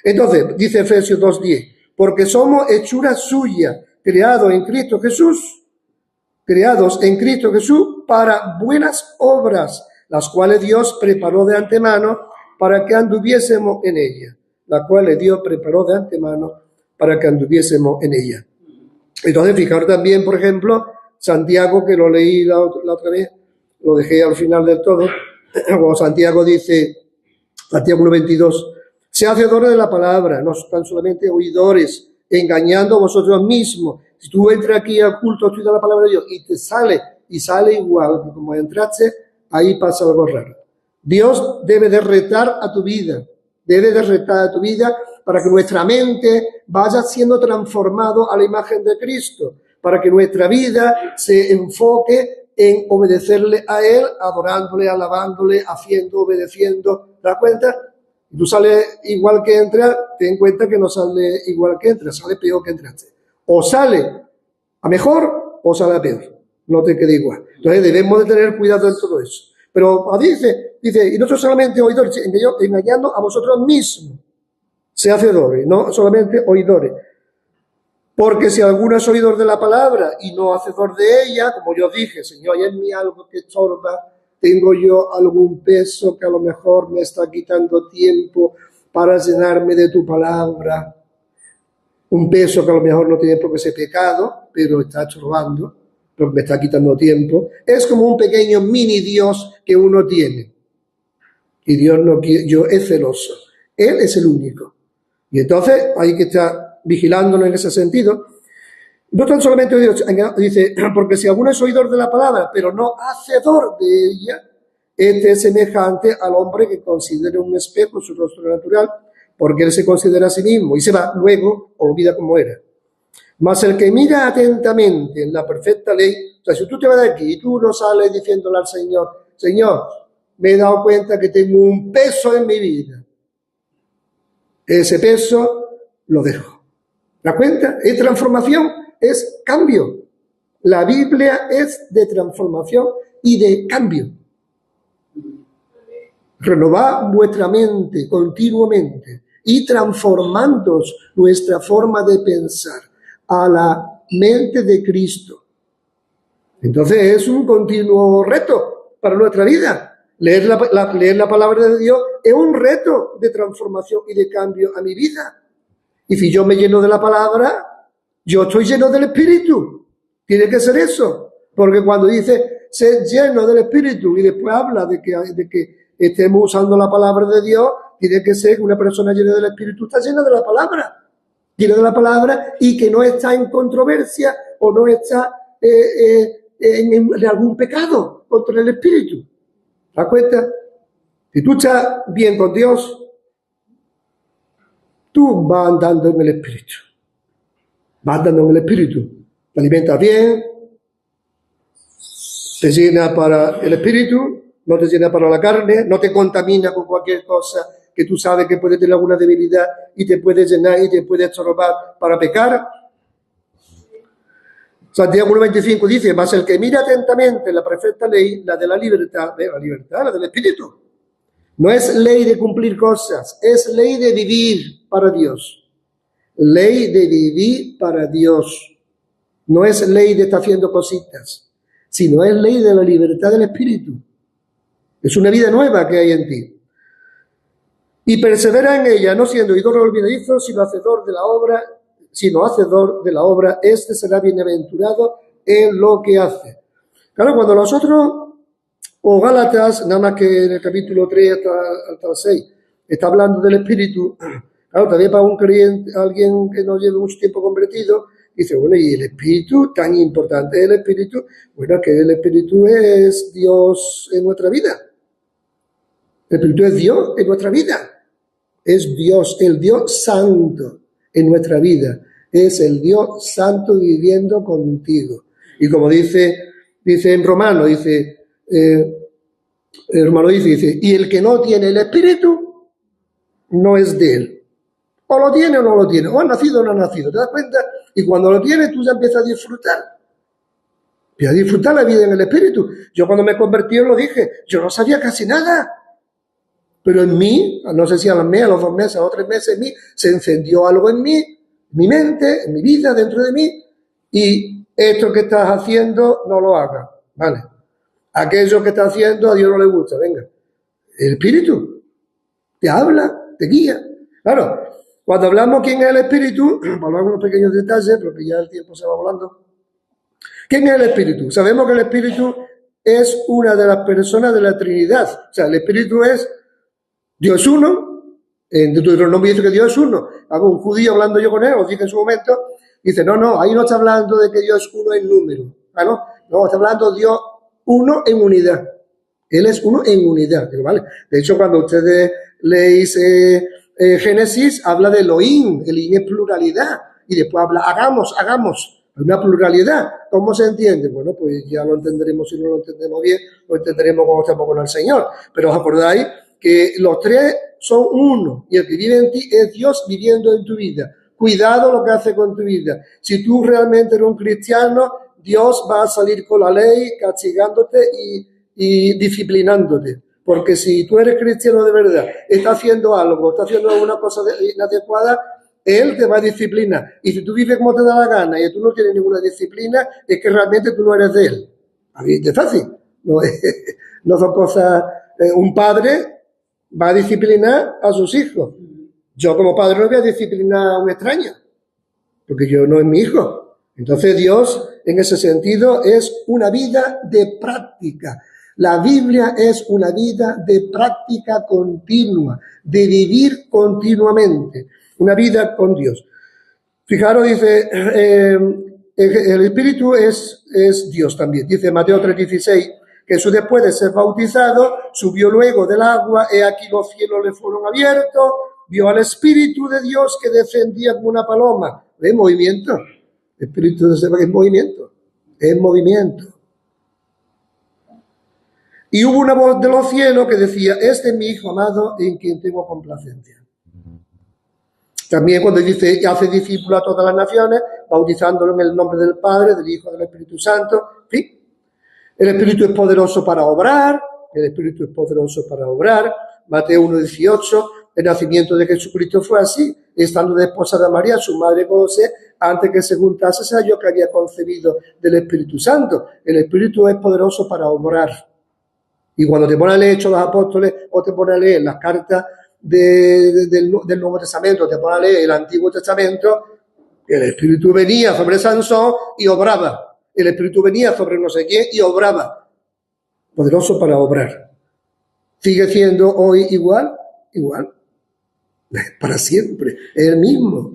Entonces, dice Efesios 2:10, porque somos hechura suya, creados en Cristo Jesús para buenas obras, las cuales Dios preparó de antemano para que anduviésemos en ella. Las cuales Dios preparó de antemano para que anduviésemos en ella. Entonces, fijaros también, por ejemplo, Santiago, que lo leí la otra vez, lo dejé al final del todo, cuando Santiago dice, Santiago 1:22, sea hacedores de la palabra, no tan solamente oidores, engañando a vosotros mismos. Si tú entras aquí al culto, estudias la palabra de Dios y te sale igual que como entraste, ahí pasa algo raro. Dios debe de retar a tu vida, para que nuestra mente vaya siendo transformado a la imagen de Cristo, para que nuestra vida se enfoque en obedecerle a Él, adorándole, alabándole, haciendo, obedeciendo. ¿Te das cuenta? Tú sales igual que entras, ten en cuenta que no sale igual que entras, sale peor que entraste. O sale a mejor o sale a peor. No te quede igual. Entonces debemos de tener cuidado en todo eso. Pero dice, y no solamente oidores, engañando a vosotros mismos. Sea hacedores, no solamente oidores. Porque si alguno es oidor de la palabra y no hacedor de ella, como yo dije, Señor, hay en mí algo que estorba, tengo yo algún peso que a lo mejor me está quitando tiempo para llenarme de tu palabra. Un peso que a lo mejor no tiene por qué ser pecado, pero está estorbando, pero me está quitando tiempo. Es como un pequeño mini Dios que uno tiene. Y Dios no quiere, yo es celoso. Él es el único. Y entonces hay que estar vigilándolo en ese sentido. No tan solamente oidor, dice, porque si alguno es oidor de la palabra, pero no hacedor de ella, este es semejante al hombre que considera un espejo su rostro natural, porque él se considera a sí mismo y se va, luego olvida cómo era. Mas el que mira atentamente en la perfecta ley, o sea, si tú te vas de aquí y tú no sales diciéndole al Señor, Señor, me he dado cuenta que tengo un peso en mi vida. Ese peso lo dejo. ¿Te das cuenta? Es transformación, es cambio. La Biblia es de transformación y de cambio. Renovad vuestra mente continuamente y transformando nuestra forma de pensar a la mente de Cristo. Entonces es un continuo reto para nuestra vida. Leer la palabra de Dios es un reto de transformación y de cambio a mi vida. Y si yo me lleno de la palabra, yo estoy lleno del Espíritu. Tiene que ser eso. Porque cuando dice ser lleno del Espíritu y después habla de que estemos usando la palabra de Dios, tiene que ser que una persona llena del Espíritu está llena de la palabra. Llena de la palabra y que no está en controversia o no está en algún pecado contra el Espíritu. ¿Te das cuenta? Si tú estás bien con Dios, tú vas andando en el Espíritu. Vas andando en el Espíritu. Te alimentas bien, te llena para el Espíritu, no te llena para la carne, no te contamina con cualquier cosa que tú sabes que puede tener alguna debilidad y te puede llenar y te puede estorbar para pecar. Santiago 1:25 dice, mas el que mira atentamente la perfecta ley, la de la libertad, la del Espíritu. No es ley de cumplir cosas, es ley de vivir para Dios. Ley de vivir para Dios. No es ley de estar haciendo cositas, sino es ley de la libertad del Espíritu. Es una vida nueva que hay en ti. Y persevera en ella, no siendo oidor olvidadizo, sino hacedor de la obra, este será bienaventurado en lo que hace. Claro, cuando nosotros, o Gálatas, nada más que en el capítulo 3 hasta el 6, está hablando del Espíritu, claro, también para un creyente, alguien que no lleve mucho tiempo convertido, dice, bueno, y el Espíritu, tan importante el Espíritu, bueno, que el Espíritu es Dios en nuestra vida. El Espíritu es Dios en nuestra vida. Es Dios, el Dios santo en nuestra vida. Es el Dios santo viviendo contigo. Y como dice en Romano, dice, y el que no tiene el Espíritu no es de él. O lo tiene o no lo tiene. O ha nacido o no ha nacido. ¿Te das cuenta? Y cuando lo tienes, tú ya empiezas a disfrutar. Empiezas a disfrutar la vida en el Espíritu. Yo cuando me convertí, lo dije, yo no sabía casi nada. Pero en mí, no sé si a los 2 meses, a los 3 meses, en mí, se encendió algo en mí, en mi mente, en mi vida, dentro de mí, y esto que estás haciendo, no lo hagas, ¿vale? aquello que está haciendo a Dios no le gusta. Venga, el Espíritu te habla, te guía. Claro, cuando hablamos quién es el Espíritu, hablamos unos pequeños detalles, porque ya el tiempo se va volando. ¿Quién es el Espíritu? Sabemos que el Espíritu es una de las personas de la Trinidad. O sea, el Espíritu es Dios uno. En Deuteronomio dice que Dios es uno. Hago un judío hablando yo con él, os dije en su momento, dice, no, ahí no está hablando de que Dios es uno en número. No, está hablando de Dios uno en unidad. Él es uno en unidad. ¿Vale? De hecho, cuando ustedes leéis Génesis, habla de Elohim. Elohim es pluralidad. Y después habla, hagamos. Una pluralidad. ¿Cómo se entiende? Bueno, pues ya lo entenderemos. Si no lo entendemos bien, lo entenderemos cuando estemos con el Señor. Pero os acordáis que los tres son uno, y el que vive en ti es Dios viviendo en tu vida. Cuidado lo que hace con tu vida. Si tú realmente eres un cristiano, Dios va a salir con la ley, castigándote y disciplinándote. Porque si tú eres cristiano de verdad, estás haciendo algo, estás haciendo alguna cosa inadecuada, Él te va a disciplinar. Y si tú vives como te da la gana y tú no tienes ninguna disciplina, es que realmente tú no eres de Él. Es fácil. No son cosas... un padre va a disciplinar a sus hijos. Yo como padre no voy a disciplinar a un extraño, porque yo no es mi hijo. Entonces Dios, en ese sentido, es una vida de práctica. La Biblia es una vida de práctica continua, de vivir continuamente, una vida con Dios. Fijaros, dice, el Espíritu es Dios también. Dice Mateo 3:16, Jesús, después de ser bautizado, subió luego del agua, y aquí los cielos le fueron abiertos, vio al Espíritu de Dios que descendía como una paloma. ¿Ves? Movimiento. El Espíritu de Dios es movimiento. Es movimiento. Y hubo una voz de los cielos que decía, este es mi Hijo amado en quien tengo complacencia. También cuando dice, hace discípulo a todas las naciones, bautizándolo en el nombre del Padre, del Hijo, del Espíritu Santo, ¿sí? El Espíritu es poderoso para obrar. Mateo 1:18, el nacimiento de Jesucristo fue así, estando desposada María, su madre José, antes que se juntase, se halló que había concebido del Espíritu Santo. El Espíritu es poderoso para obrar. Y cuando te pones a leer Hechos de los Apóstoles, o te pones a leer las cartas del Nuevo Testamento, te pones a leer el Antiguo Testamento, el Espíritu venía sobre Sansón y obraba. El Espíritu venía sobre no sé quién y obraba. Poderoso para obrar. ¿Sigue siendo hoy igual? Igual. Para siempre. Es el mismo.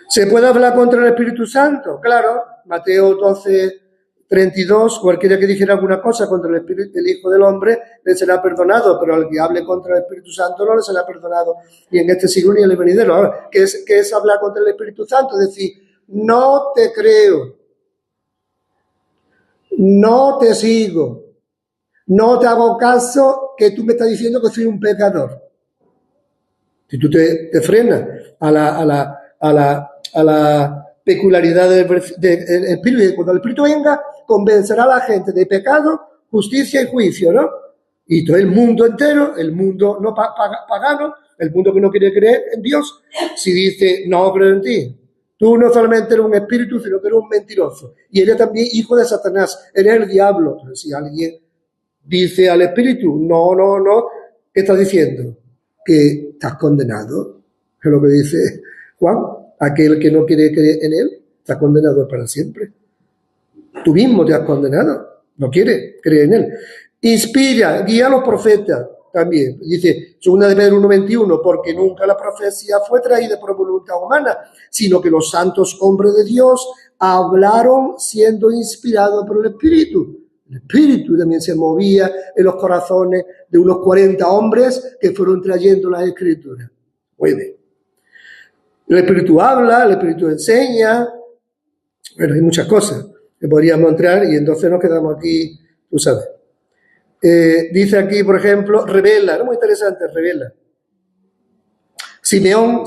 ¿Se puede hablar contra el Espíritu Santo? Claro. Mateo 12:32. Cualquiera que dijera alguna cosa contra el Espíritu del Hijo del Hombre le será perdonado, pero al que hable contra el Espíritu Santo no le será perdonado ni en este siglo ni en el venidero. Ahora, ¿qué es hablar contra el Espíritu Santo? Es decir, no te creo. No te sigo, no te hago caso que tú me estás diciendo que soy un pecador. Si tú te frenas a la peculiaridad del Espíritu, y cuando el Espíritu venga, convencerá a la gente de pecado, justicia y juicio, ¿no? Y todo el mundo entero, el mundo no pagano, el mundo que no quiere creer en Dios, si dice, no creo en ti. Tú no solamente eres un espíritu, sino que eres un mentiroso. Y eres también hijo de Satanás, eres el diablo. Entonces, si alguien dice al espíritu, no, ¿qué estás diciendo? Que estás condenado. Es lo que dice Juan. Aquel que no quiere creer en él, está condenado para siempre. Tú mismo te has condenado. No quieres creer en él. Inspira, guía a los profetas. También dice, 2 de Pedro 1:21, porque nunca la profecía fue traída por voluntad humana, sino que los santos hombres de Dios hablaron siendo inspirados por el Espíritu. El Espíritu también se movía en los corazones de unos 40 hombres que fueron trayendo las Escrituras. Muy bien. El Espíritu habla, el Espíritu enseña. Bueno, hay muchas cosas que podríamos entrar y entonces nos quedamos aquí, tú sabes. Dice aquí, por ejemplo, revela, ¿no? Muy interesante, revela. Simeón,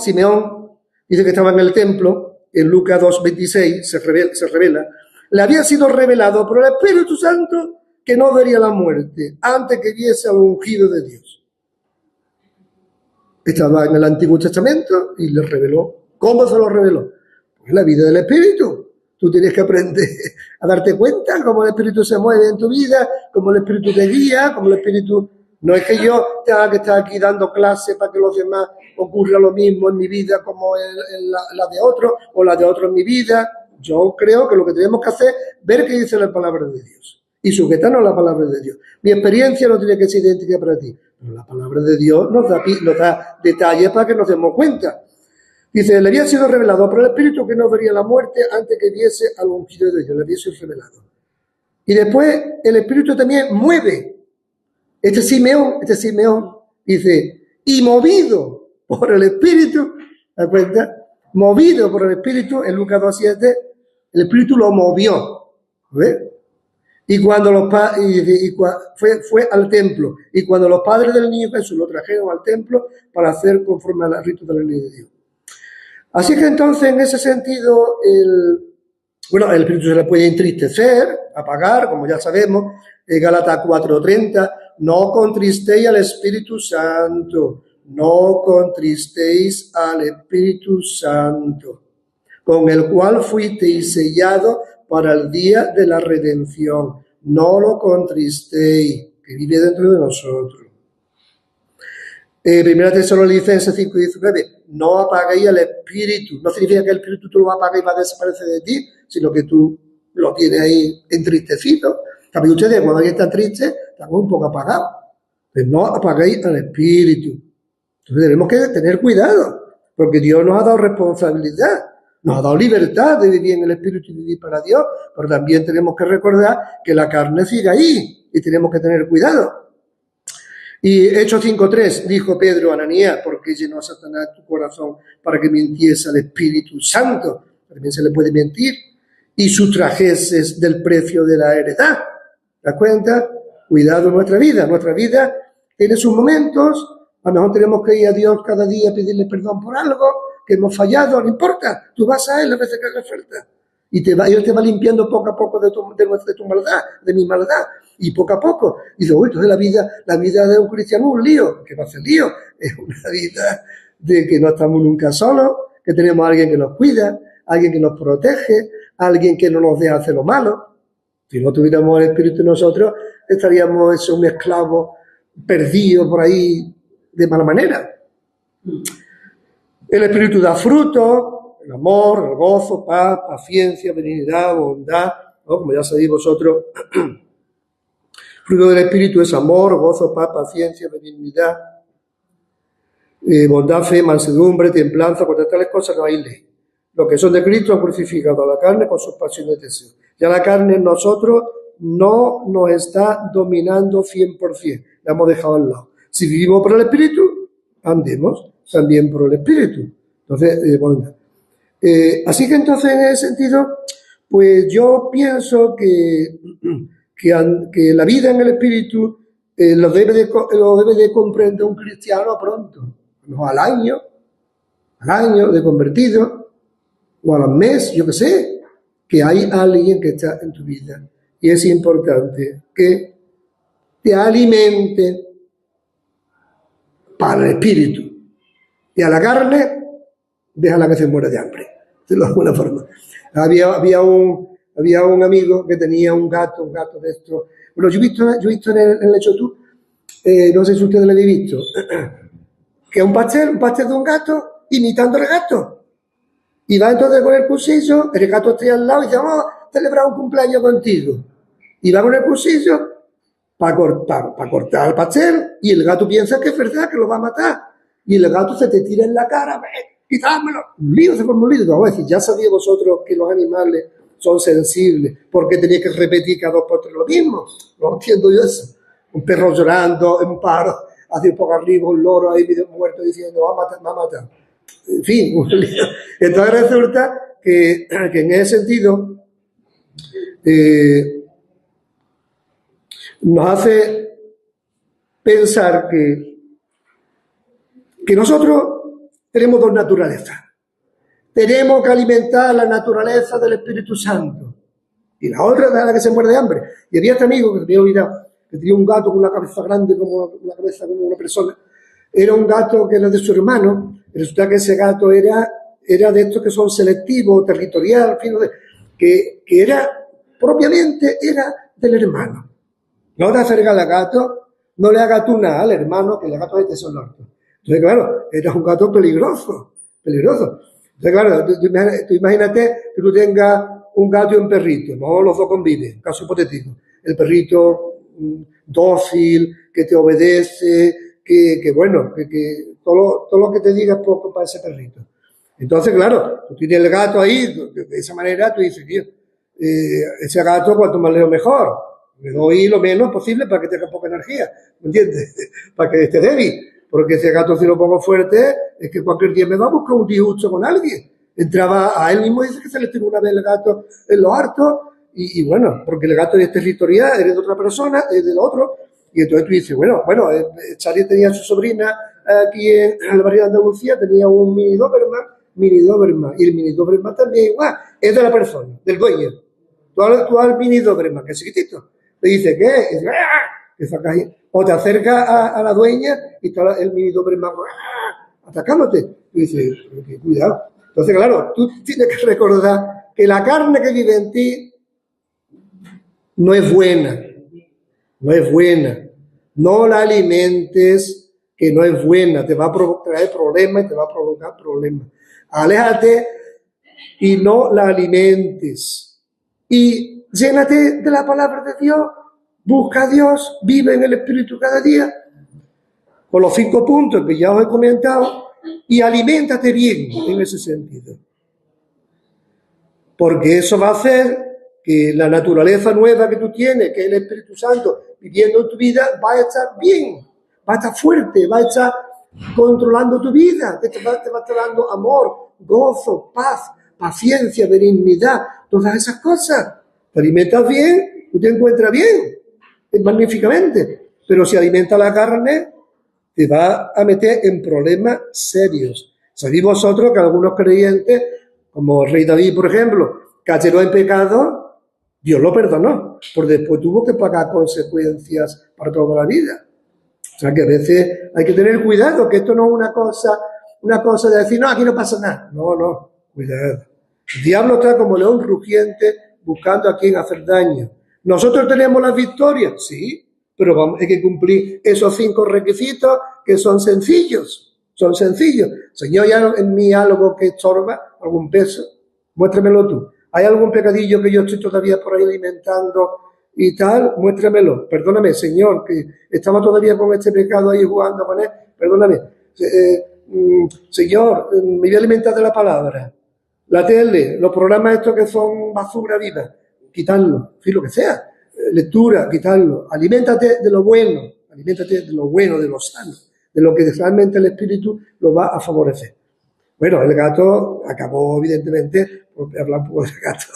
dice que estaba en el templo, en Lucas 2:26, se revela. Le había sido revelado por el Espíritu Santo que no vería la muerte antes que viese al ungido de Dios. Estaba en el Antiguo Testamento y le reveló. ¿Cómo se lo reveló? Pues la vida del Espíritu. Tú tienes que aprender a darte cuenta cómo el Espíritu se mueve en tu vida, cómo el Espíritu te guía, cómo el Espíritu... No es que yo tenga que estar aquí dando clases para que los demás ocurra lo mismo en mi vida como en la de otro, o la de otro en mi vida. Yo creo que lo que tenemos que hacer es ver qué dice la palabra de Dios y sujetarnos a la palabra de Dios. Mi experiencia no tiene que ser idéntica para ti, pero la palabra de Dios nos da detalles para que nos demos cuenta. Dice, le había sido revelado por el Espíritu que no vería la muerte antes que viese al ungido de Dios, le había sido revelado. Y después el Espíritu también mueve. Este Simeón, dice, y movido por el Espíritu, ¿te das cuenta? Movido por el Espíritu, en Lucas 2:7, el Espíritu lo movió, ¿ves? Y cuando fue al templo, y cuando los padres del niño Jesús lo trajeron al templo para hacer conforme al rito de la ley de Dios. Así que entonces, en ese sentido, el Espíritu se le puede entristecer, apagar, como ya sabemos, Gálatas 4:30, no contristéis al Espíritu Santo, no contristéis al Espíritu Santo, con el cual fuisteis sellados para el día de la redención. No lo contristéis, que vive dentro de nosotros. Primera Tesalonicenses 5:19, no apaguéis el Espíritu. No significa que el Espíritu tú lo apagues y va a desaparecer de ti, sino que tú lo tienes ahí entristecido. También ustedes, cuando alguien está triste, están un poco apagados. Pues no apaguéis al Espíritu. Entonces tenemos que tener cuidado, porque Dios nos ha dado responsabilidad, nos ha dado libertad de vivir en el Espíritu y vivir para Dios, pero también tenemos que recordar que la carne sigue ahí y tenemos que tener cuidado. Y Hechos 5:3, dijo Pedro a Ananías, ¿por qué llenó a Satanás tu corazón para que mintiese al Espíritu Santo? También se le puede mentir. Y sustrajeses del precio de la heredad. ¿Te das cuenta? Cuidado en nuestra vida. Nuestra vida tiene sus momentos. A lo mejor tenemos que ir a Dios cada día a pedirle perdón por algo que hemos fallado. No importa. Tú vas a Él las veces que haga falta. Y Él te va limpiando poco a poco de tu maldad, de mi maldad. Y poco a poco. Y dice, entonces la vida de un cristiano es un lío. ¿Qué va a ser lío? Es una vida de que no estamos nunca solos, que tenemos a alguien que nos cuida, alguien que nos protege, alguien que no nos deja hacer lo malo. Si no tuviéramos el Espíritu en nosotros, estaríamos un esclavo perdido por ahí de mala manera. El Espíritu da fruto, el amor, el gozo, paz, paciencia, benignidad, bondad, ¿no? Como ya sabéis vosotros, fruto del Espíritu es amor, gozo, paz, paciencia, benignidad, bondad, fe, mansedumbre, templanza, contra tales cosas no hay ley. Los que son de Cristo han crucificado a la carne con sus pasiones y deseos. Ya la carne en nosotros no nos está dominando 100%. La hemos dejado al lado. Si vivimos por el Espíritu, andemos también por el Espíritu. Entonces, así que entonces, en ese sentido, pues yo pienso que la vida en el Espíritu lo debe de comprender un cristiano pronto. No al año de convertido, o al mes, yo qué sé, que hay alguien que está en tu vida. Y es importante que te alimente para el espíritu. Y a la carne, déjala que se muera de hambre. De alguna forma. Había un amigo que tenía un gato de estos. Bueno, yo he visto en el YouTube, no sé si ustedes lo habéis visto, que es un pastel de un gato imitando al gato. Y va entonces con el cuchillo, el gato está al lado y dice, vamos a celebrar un cumpleaños contigo. Y va con el cuchillo para cortar el pastel y el gato piensa que es verdad, que lo va a matar. Y el gato se te tira en la cara, quitámelo. Un lío, se forma un lío. Vamos a decir, ya sabíais vosotros que los animales son sensibles, porque tenéis que repetir cada 2 por 3 lo mismo. No entiendo yo eso. Un perro llorando, en paro, hace un poco arriba, un loro ahí medio muerto diciendo, va a matar. En fin, entonces resulta que en ese sentido nos hace pensar que nosotros tenemos 2 naturalezas. Tenemos que alimentar la naturaleza del Espíritu Santo y la otra es la que se muere de hambre. Y había este amigo que me había olvidado, que tenía un gato con una cabeza grande como una persona. Era un gato que era de su hermano. Resulta que ese gato era de estos que son selectivos, territorial, que era, propiamente, era del hermano. No te acercas al gato, no le hagas tú nada al hermano, que el gato este son los ortos. Entonces, claro, era un gato peligroso, peligroso. Entonces, claro, tú imagínate que tú tengas un gato y un perrito, ¿no? Los dos conviven, caso hipotético. El perrito dócil, que te obedece, que bueno, que todo lo que te diga es poco para ese perrito. Entonces, claro, tú tienes el gato ahí, de esa manera tú dices, tío, ese gato cuanto más lejos mejor. Le doy lo menos posible para que tenga poca energía, ¿me entiendes? Para que esté débil. Porque ese gato, si lo pongo fuerte, es que cualquier día me va a buscar un disgusto con alguien. Entraba a él mismo y dice que se le tiró una vez el gato en los hartos, y bueno, porque el gato es territorial, es de otra persona, es del otro, y entonces tú dices, bueno, Charlie tenía su sobrina aquí en el barrio de Andalucía, tenía un mini Doberman, y el mini Doberman también igual, es de la persona, del dueño. Tú al mini Doberman, que es chiquitito, le dices, ¿qué? Y dice, que sacas ahí. O te acercas a la dueña y está el mini Doberman atacándote. Y dices, cuidado. Entonces, claro, tú tienes que recordar que la carne que vive en ti no es buena. No es buena. No la alimentes, que no es buena. Te va a traer problemas y te va a provocar problemas. Aléjate y no la alimentes. Y llénate de la palabra de Dios. Busca a Dios, vive en el Espíritu cada día, con los 5 puntos que ya os he comentado, y aliméntate bien en ese sentido. Porque eso va a hacer que la naturaleza nueva que tú tienes, que es el Espíritu Santo, viviendo en tu vida, va a estar bien, va a estar fuerte, va a estar controlando tu vida, te va a estar dando amor, gozo, paz, paciencia, benignidad, todas esas cosas. Te alimentas bien, tú te encuentras bien, magníficamente, pero si alimenta la carne, te va a meter en problemas serios. Sabéis vosotros que algunos creyentes, como el rey David, por ejemplo, cayó en pecado, Dios lo perdonó, pero después tuvo que pagar consecuencias para toda la vida. O sea que a veces hay que tener cuidado, que esto no es una cosa de decir, no, aquí no pasa nada. No, cuidado. El diablo está como león rugiente buscando a quien hacer daño. ¿Nosotros tenemos las victorias? Sí, pero hay que cumplir esos 5 requisitos que son sencillos. Son sencillos. Señor, ya en mí algo que estorba, algún peso, muéstramelo tú. ¿Hay algún pecadillo que yo estoy todavía por ahí alimentando y tal? Muéstramelo. Perdóname, Señor, que estaba todavía con este pecado ahí jugando con él. Perdóname. Señor, me voy a alimentar de la palabra. La tele, los programas estos que son basura viva, quitarlo, en fin, lo que sea. Lectura, quitarlo. Aliméntate de lo bueno, de lo sano, de lo que realmente el espíritu lo va a favorecer. Bueno, el gato acabó, evidentemente, por hablar un poco del gato.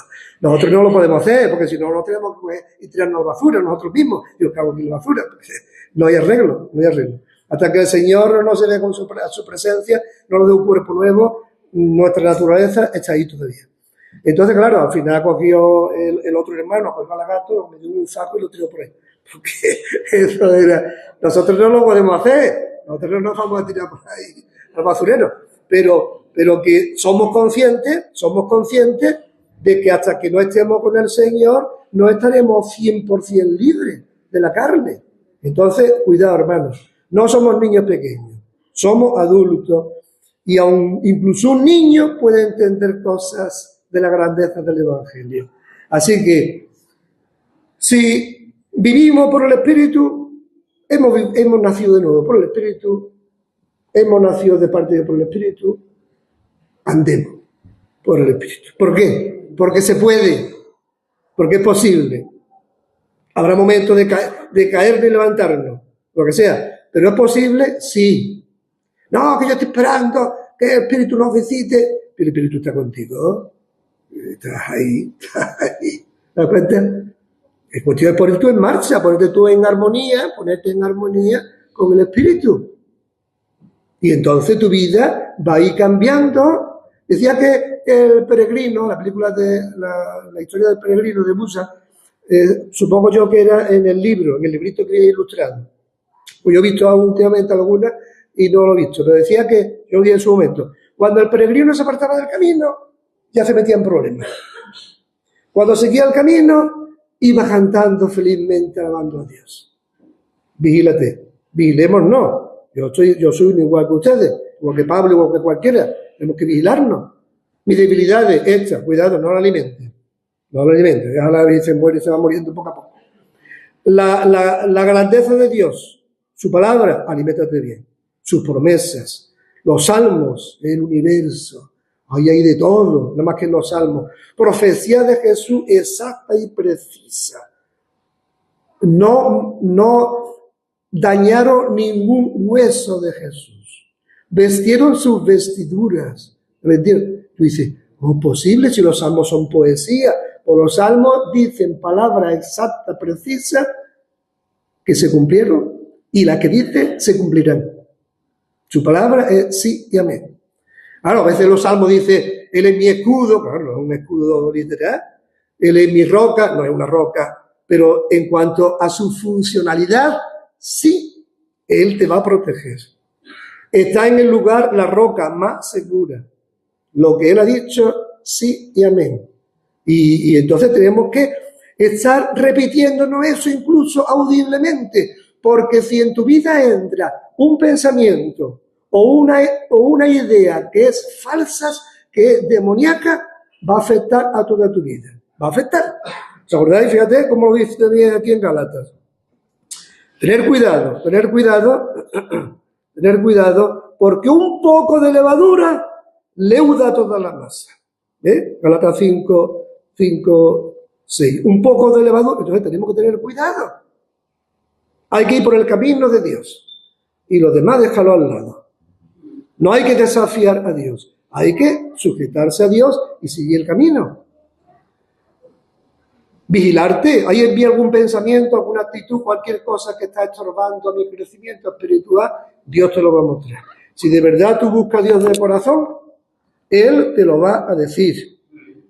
Nosotros no lo podemos hacer, porque si no, lo tenemos que tirarnos basura nosotros mismos. Yo cago aquí la basura, porque no hay arreglo. Hasta que el Señor no se ve con su presencia, no nos dé un cuerpo nuevo, nuestra naturaleza está ahí todavía. Entonces, claro, al final cogió el otro hermano, cogió al gato, me dio un saco y lo tiró por ahí. Porque eso era... Nosotros no lo podemos hacer. Nosotros no nos vamos a tirar por ahí al basurero. Pero que somos conscientes de que hasta que no estemos con el Señor, no estaremos 100% libres de la carne. Entonces, cuidado, hermanos. No somos niños pequeños. Somos adultos. Y aún incluso un niño puede entender cosas de la grandeza del Evangelio. Así que, si vivimos por el Espíritu, hemos nacido de nuevo por el Espíritu, hemos nacido de parte de Dios por el Espíritu, andemos por el Espíritu. ¿Por qué? Porque se puede, porque es posible. Habrá momentos de caer y levantarnos, lo que sea, pero es posible, sí. No, que yo estoy esperando que el Espíritu nos visite, pero el Espíritu está contigo. Estás ahí. ¿Te das cuenta? Es cuestión de ponerte tú en marcha, ponerte en armonía con el Espíritu. Y entonces tu vida va a ir cambiando. Decía que el peregrino, la película de la historia del peregrino de Musa, supongo yo que era en el librito que he ilustrado. Pues yo he visto últimamente algunas y no lo he visto, pero decía que, yo vi en su momento, cuando el peregrino se apartaba del camino, ya se metía en problemas. Cuando seguía el camino, iba cantando felizmente, alabando a Dios. Vigílate. Vigilemos no. Yo soy igual que ustedes, igual que Pablo, igual que cualquiera. Tenemos que vigilarnos. Mis debilidades, estas, cuidado, no la alimenten. No la alimenten. Déjala y se muere y se va muriendo poco a poco. La grandeza de Dios, su palabra, aliméntate bien. Sus promesas, los salmos, el universo. Ahí hay de todo, nada más que en los salmos. Profecía de Jesús exacta y precisa. No dañaron ningún hueso de Jesús. Vestieron sus vestiduras. Tú dices, ¿cómo es posible si los salmos son poesía? O los salmos dicen palabras exactas, precisas, que se cumplieron, y las que dice se cumplirán. Su palabra es sí y amén. Claro, a veces los salmos dicen, Él es mi escudo, claro, no es un escudo literal, Él es mi roca, no es una roca, pero en cuanto a su funcionalidad, sí, Él te va a proteger. Está en el lugar la roca más segura. Lo que Él ha dicho, sí y amén. Y entonces tenemos que estar repitiéndonos eso incluso audiblemente, porque si en tu vida entra un pensamiento o una idea que es falsa, que es demoníaca, va a afectar a toda tu vida. Va a afectar. ¿Os acordáis? Fíjate cómo lo dice también aquí en Gálatas. Tener cuidado, porque un poco de levadura leuda toda la masa. Gálatas 5, 6. Un poco de levadura, entonces tenemos que tener cuidado. Hay que ir por el camino de Dios y los demás déjalo al lado. No hay que desafiar a Dios, hay que sujetarse a Dios y seguir el camino. Vigilarte, hay en mí algún pensamiento, alguna actitud, cualquier cosa que está estorbando mi crecimiento espiritual, Dios te lo va a mostrar. Si de verdad tú buscas a Dios de corazón, Él te lo va a decir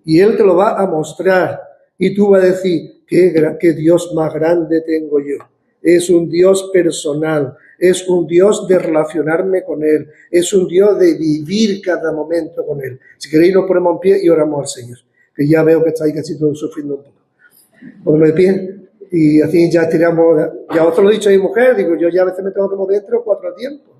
y Él te lo va a mostrar y tú vas a decir, qué Dios más grande tengo yo. Es un Dios personal, es un Dios de relacionarme con Él, es un Dios de vivir cada momento con Él. Si queréis nos ponemos en pie y oramos al Señor, que ya veo que estáis casi todos sufriendo un poco. Ponemos de pie y así ya tiramos, ya os lo he dicho a mi mujer, digo, yo ya a veces me tengo que mover 3 o 4 a tiempo.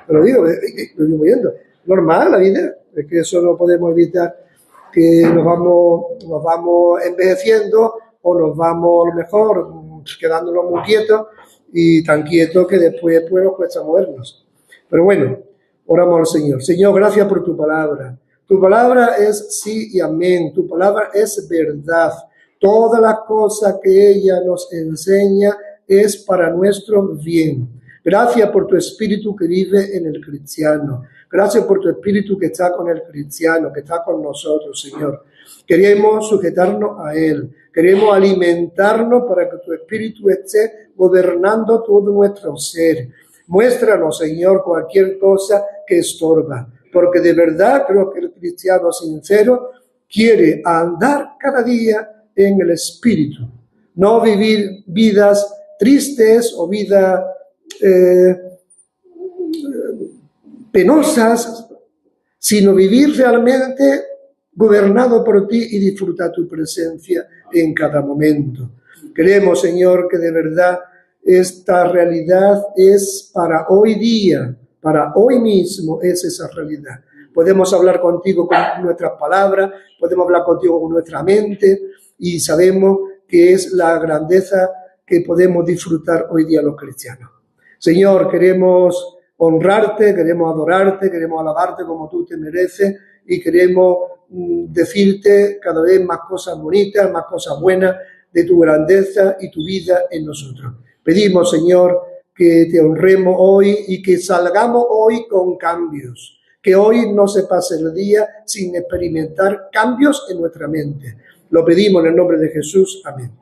Pero digo, me estoy moviendo. Normal la vida, es que eso no podemos evitar, que nos vamos envejeciendo o nos vamos a lo mejor quedándonos muy quietos y tan quietos que después pues, nos cuesta movernos. Pero bueno, oramos al Señor. Señor, gracias por tu palabra. Tu palabra es sí y amén. Tu palabra es verdad. Todas las cosas que ella nos enseña es para nuestro bien. Gracias por tu espíritu que vive en el cristiano. Gracias por tu espíritu que está con el cristiano, que está con nosotros, Señor. Queremos sujetarnos a Él. Queremos alimentarnos para que tu espíritu esté gobernando todo nuestro ser. Muéstranos, Señor, cualquier cosa que estorba. Porque de verdad creo que el cristiano sincero quiere andar cada día en el espíritu. No vivir vidas tristes o vidas penosas, sino vivir realmente gobernado por ti y disfrutar tu presencia en cada momento. Creemos, Señor, que de verdad esta realidad es para hoy día, para hoy mismo es esa realidad. Podemos hablar contigo con nuestras palabras, podemos hablar contigo con nuestra mente y sabemos que es la grandeza que podemos disfrutar hoy día los cristianos. Señor, queremos honrarte, queremos adorarte, queremos alabarte como tú te mereces y queremos decirte cada vez más cosas bonitas, más cosas buenas de tu grandeza y tu vida en nosotros. Pedimos, Señor, que te honremos hoy y que salgamos hoy con cambios, que hoy no se pase el día sin experimentar cambios en nuestra mente. Lo pedimos en el nombre de Jesús. Amén.